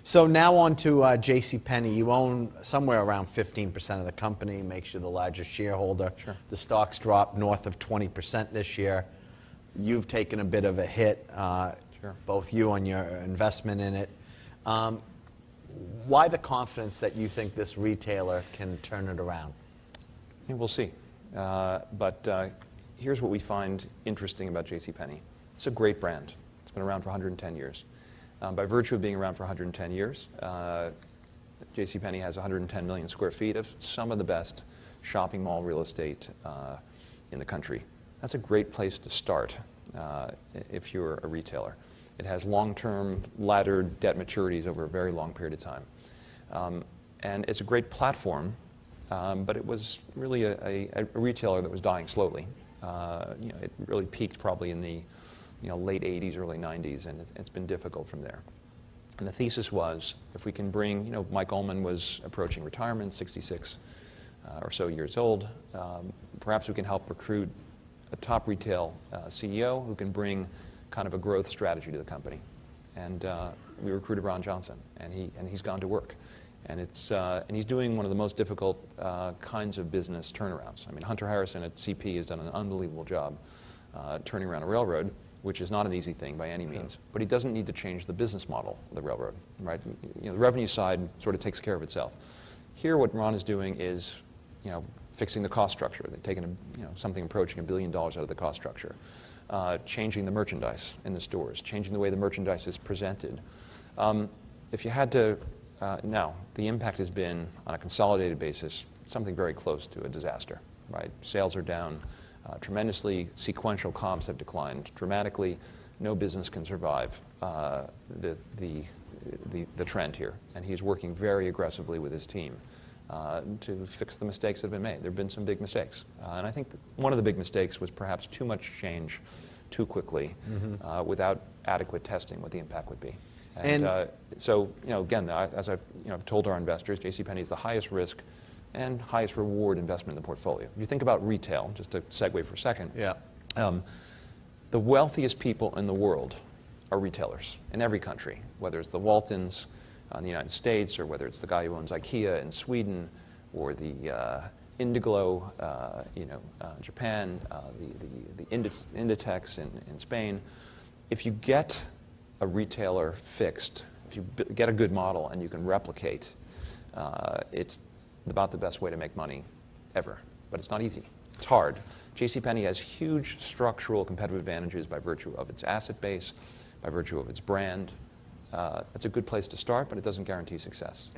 So now on to JCPenney. You own somewhere around 15% of the company, makes you the largest shareholder. Sure. The stock's dropped north of 20% this year. You've taken a bit of a hit, Sure. both you and your investment in it. Why the confidence that you think this retailer can turn it around? I think we'll see. But here's what we find interesting about JCPenney. It's a great brand. It's been around for 110 years. By virtue of being around for 110 years, JCPenney has 110 million square feet of some of the best shopping mall real estate in the country. That's a great place to start if you're a retailer. It has long-term laddered debt maturities over a very long period of time. And it's a great platform, but it was really a retailer that was dying slowly. It really peaked probably in the late 80s, early 90s, and it's been difficult from there. And the thesis was, if we can bring, Mike Ullman was approaching retirement, 66 or so years old, perhaps we can help recruit a top retail CEO who can bring kind of a growth strategy to the company. And we recruited Ron Johnson, and he's gone to work. And he's doing one of the most difficult kinds of business turnarounds. I mean, Hunter Harrison at CP has done an unbelievable job turning around a railroad, which is not an easy thing by any means. But he doesn't need to change the business model of the railroad, right? The revenue side sort of takes care of itself. Here, what Ron is doing is, fixing the cost structure. They've taken something approaching $1 billion out of the cost structure, changing the merchandise in the stores, changing the way the merchandise is presented. If you had to, now the impact has been on a consolidated basis something very close to a disaster, right? Sales are down tremendously. Sequential comps have declined dramatically. No business can survive the trend here, and he's working very aggressively with his team to fix the mistakes that have been made. There have been some big mistakes, and I think one of the big mistakes was perhaps too much change too quickly without adequate testing what the impact would be. And so, again, as I've told our investors, JCPenney is the highest risk and highest reward investment in the portfolio. If you think about retail, just to segue for a second, the wealthiest people in the world are retailers in every country, whether it's the Waltons in the United States, or whether it's the guy who owns IKEA in Sweden, or the Indiglo, Japan, the Inditex in Spain. If you get a retailer fixed, if you get a good model and you can replicate, it's about the best way to make money ever. But it's not easy. It's hard. JCPenney has huge structural competitive advantages by virtue of its asset base, by virtue of its brand. It's a good place to start, but it doesn't guarantee success.